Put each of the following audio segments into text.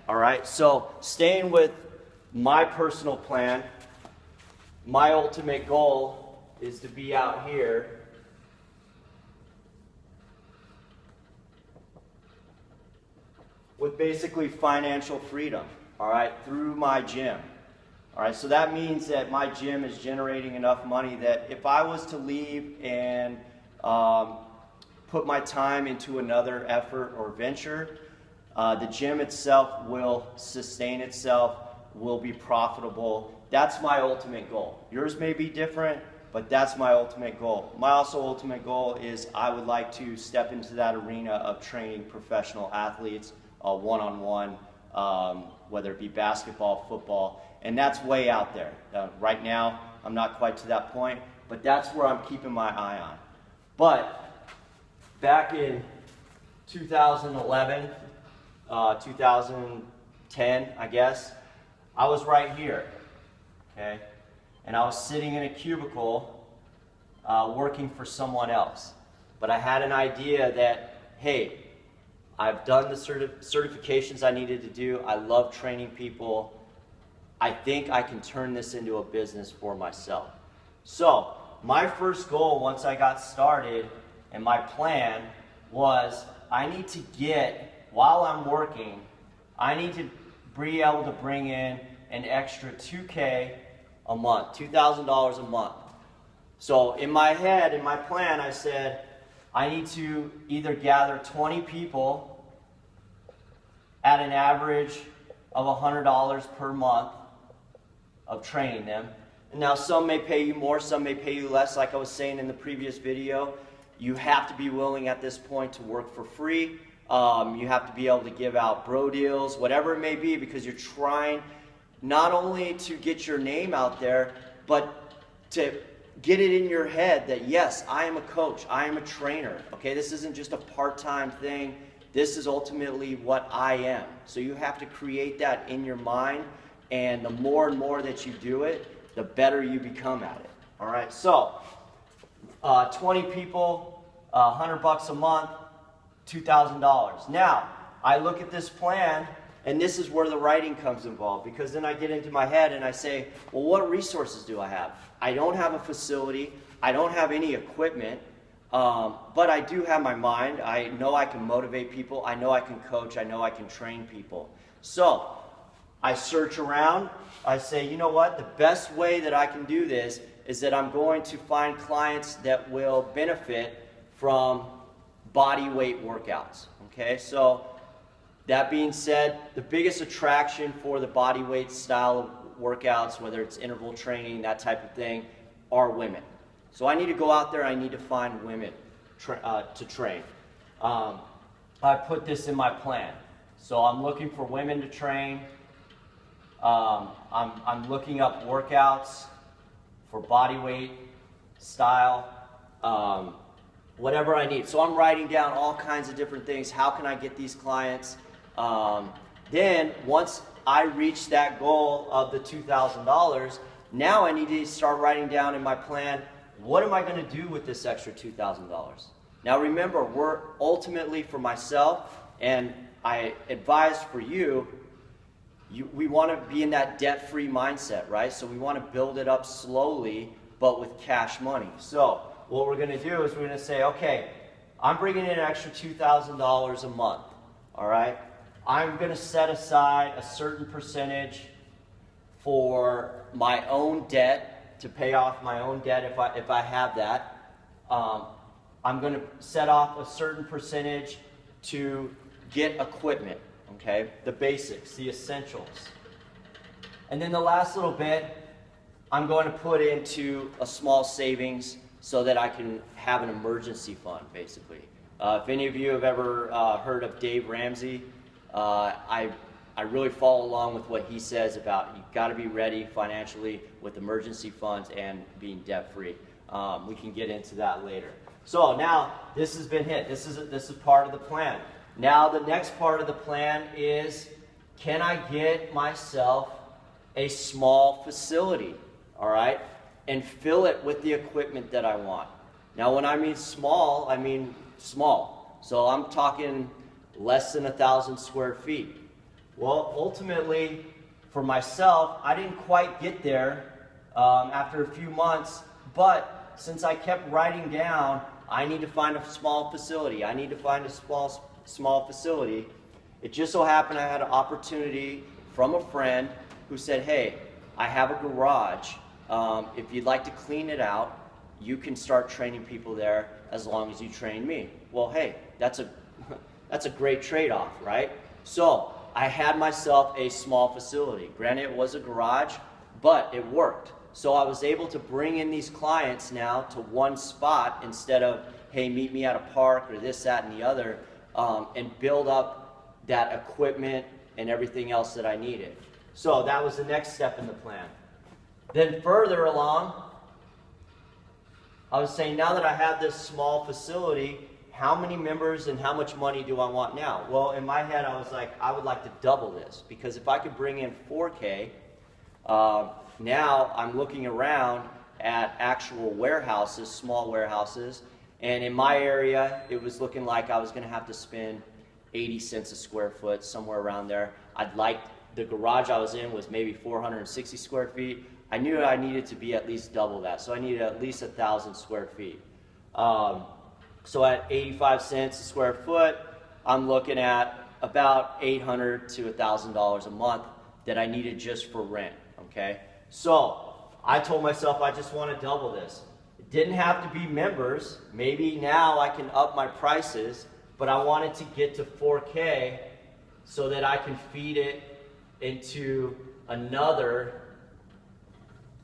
All right, so staying with my personal plan, my ultimate goal is to be out here with basically financial freedom, all right, through my gym. All right, so that means that my gym is generating enough money that if I was to leave and put my time into another effort or venture, the gym itself will sustain itself, will be profitable. That's my ultimate goal. Yours may be different, but that's my ultimate goal. My also ultimate goal is I would like to step into that arena of training professional athletes one-on-one, whether it be basketball, football, and that's way out there. Right now, I'm not quite to that point, but that's where I'm keeping my eye on. But back in 2011, 2010, I guess, I was right here, okay? And I was sitting in a cubicle working for someone else. But I had an idea that, hey, I've done the certifications I needed to do. I love training people. I think I can turn this into a business for myself. So my first goal once I got started and my plan was I need to get, while I'm working, I need to be able to bring in an extra $2K a month, $2,000 a month. So in my head, in my plan, I said, I need to either gather 20 people at an average of $100 per month of training them. And now some may pay you more, some may pay you less. Like I was saying in the previous video, you have to be willing at this point to work for free. You have to be able to give out bro deals, whatever it may be, because you're trying not only to get your name out there, but to get it in your head that yes, I am a coach, I am a trainer, okay? This isn't just a part-time thing. This is ultimately what I am. So you have to create that in your mind, and the more and more that you do it, the better you become at it, all right? So 20 people, $100 a month, $2,000. Now, I look at this plan, and this is where the writing comes involved, because then I get into my head and I say, well, what resources do I have? I don't have a facility. I don't have any equipment, but I do have my mind. I know I can motivate people. I know I can coach. I know I can train people. So I search around. I say, you know what? The best way that I can do this is that I'm going to find clients that will benefit from body weight workouts. Okay, so that being said, the biggest attraction for the body weight style of workouts, whether it's interval training, that type of thing, are women. So I need to go out there, I need to find women to train. I put this in my plan. So I'm looking for women to train. I'm looking up workouts for body weight style, whatever I need. So I'm writing down all kinds of different things. How can I get these clients? Then once I reach that goal of the $2,000, now I need to start writing down in my plan, what am I going to do with this extra $2,000? Now remember, we're ultimately for myself, and I advise for you, we want to be in that debt-free mindset, right? So we want to build it up slowly, but with cash money. So what we're going to do is we're going to say, okay, I'm bringing in an extra $2,000 a month, all right? I'm going to set aside a certain percentage for my own debt, to pay off my own debt if I have that. I'm going to set off a certain percentage to get equipment, okay? The basics, the essentials. And then the last little bit, I'm going to put into a small savings so that I can have an emergency fund, basically. If any of you have ever heard of Dave Ramsey, I really follow along with what he says about you've got to be ready financially with emergency funds and being debt-free. We can get into that later. So now this has been hit. This is part of the plan. Now the next part of the plan is, can I get myself a small facility, all right, and fill it with the equipment that I want? Now when I mean small, I mean small. So I'm talking less than 1,000 square feet. Well, ultimately, for myself, I didn't quite get there after a few months, but since I kept writing down, I need to find a small facility. I need to find a small facility. It just so happened I had an opportunity from a friend who said, hey, I have a garage. If you'd like to clean it out, you can start training people there as long as you train me. Well, hey, that's a great trade-off, right? So I had myself a small facility. Granted, it was a garage, but it worked. So I was able to bring in these clients now to one spot instead of, hey, meet me at a park or this, that, and the other, and build up that equipment and everything else that I needed. So that was the next step in the plan. Then further along, I was saying, now that I have this small facility, how many members and how much money do I want now? Well, in my head, I was like, I would like to double this, because if I could bring in 4K, now I'm looking around at actual warehouses, small warehouses, and in my area, it was looking like I was going to have to spend 80 cents a square foot, somewhere around there. The garage I was in was maybe 460 square feet. I knew I needed to be at least double that, so I needed at least 1,000 square feet. So at 85 cents a square foot, I'm looking at about $800 to $1,000 a month that I needed just for rent, okay? So I told myself I just want to double this. It didn't have to be members. Maybe now I can up my prices, but I wanted to get to 4K so that I can feed it into another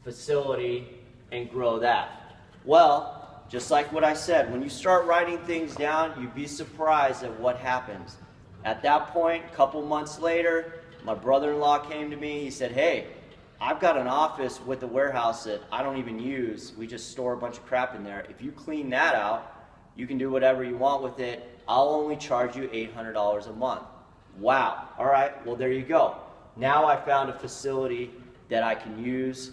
facility and grow that. Well, just like what I said, when you start writing things down, you'd be surprised at what happens. At that point, a couple months later, my brother-in-law came to me. He said, hey, I've got an office with a warehouse that I don't even use. We just store a bunch of crap in there. If you clean that out, you can do whatever you want with it. I'll only charge you $800 a month. Wow. All right, well, there you go. Now I found a facility that I can use,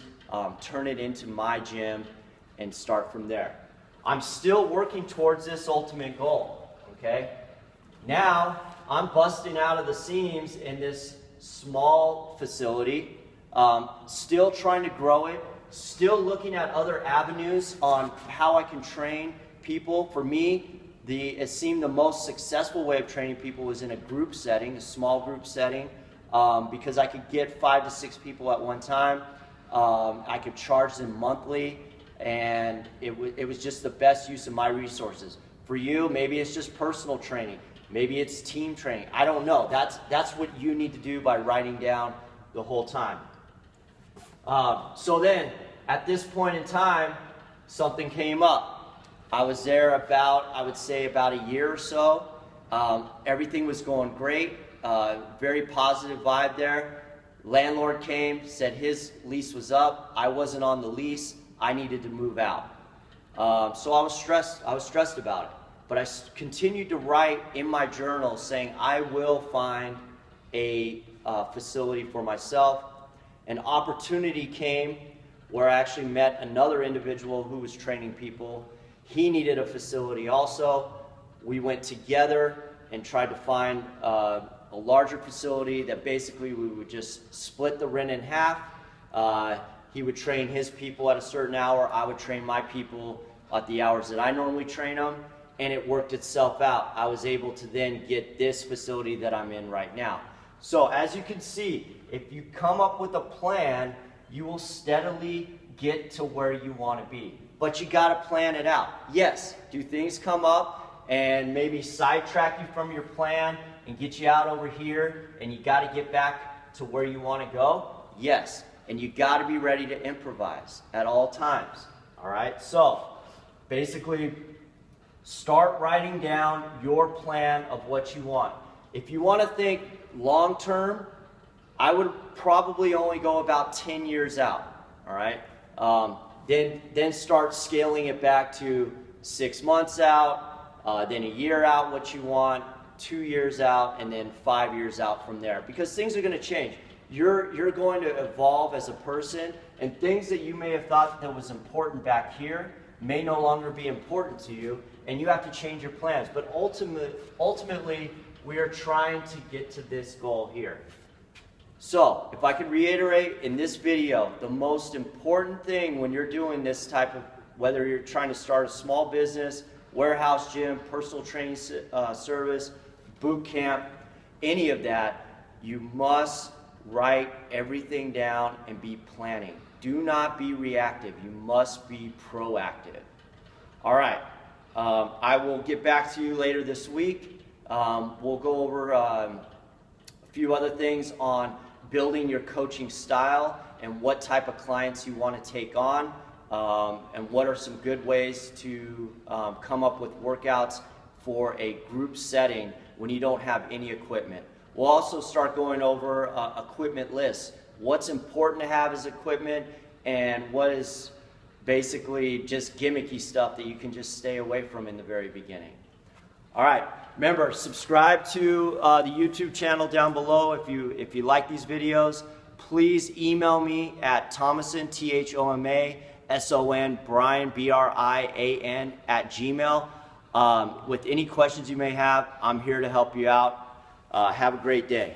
turn it into my gym, and start from there. I'm still working towards this ultimate goal, okay? Now, I'm busting out of the seams in this small facility, still trying to grow it, still looking at other avenues on how I can train people. For me, it seemed the most successful way of training people was in a group setting, a small group setting, because I could get 5 to 6 people at one time. I could charge them monthly, and it was just the best use of my resources. For you, maybe it's just personal training. Maybe it's team training. I don't know. That's what you need to do by writing down the whole time. So then, at this point in time, something came up. I was there I would say about a year or so. Everything was going great. Very positive vibe there. Landlord came, said his lease was up. I wasn't on the lease. I needed to move out. So I was stressed about it. But I continued to write in my journal saying, I will find a facility for myself. An opportunity came where I actually met another individual who was training people. He needed a facility also. We went together and tried to find a larger facility that basically we would just split the rent in half. He would train his people at a certain hour. I would train my people at the hours that I normally train them. And it worked itself out. I was able to then get this facility that I'm in right now. So as you can see, if you come up with a plan, you will steadily get to where you want to be. But you got to plan it out. Yes, do things come up and maybe sidetrack you from your plan and get you out over here and you got to get back to where you want to go? Yes, and you got to be ready to improvise at all times. All right, so basically start writing down your plan of what you want. If you want to think long term, I would probably only go about 10 years out. All right, then start scaling it back to 6 months out, then a year out what you want, 2 years out, and then 5 years out from there. Because things are going to change. You're going to evolve as a person, and things that you may have thought that was important back here may no longer be important to you, and you have to change your plans. But ultimately, we are trying to get to this goal here. So, if I could reiterate in this video, the most important thing when you're doing this type of, whether you're trying to start a small business, warehouse gym, personal training service, boot camp, any of that, you must write everything down and be planning. Do not be reactive. You must be proactive. All right. I will get back to you later this week. We'll go over a few other things on building your coaching style and what type of clients you want to take on, and what are some good ways to come up with workouts for a group setting when you don't have any equipment. We'll also start going over equipment lists. What's important to have as equipment and what is basically just gimmicky stuff that you can just stay away from in the very beginning. All right, remember, subscribe to the YouTube channel down below if you like these videos. Please email me at Thomason, THOMASON, Brian, BRIAN, @gmail. With any questions you may have, I'm here to help you out. Have a great day.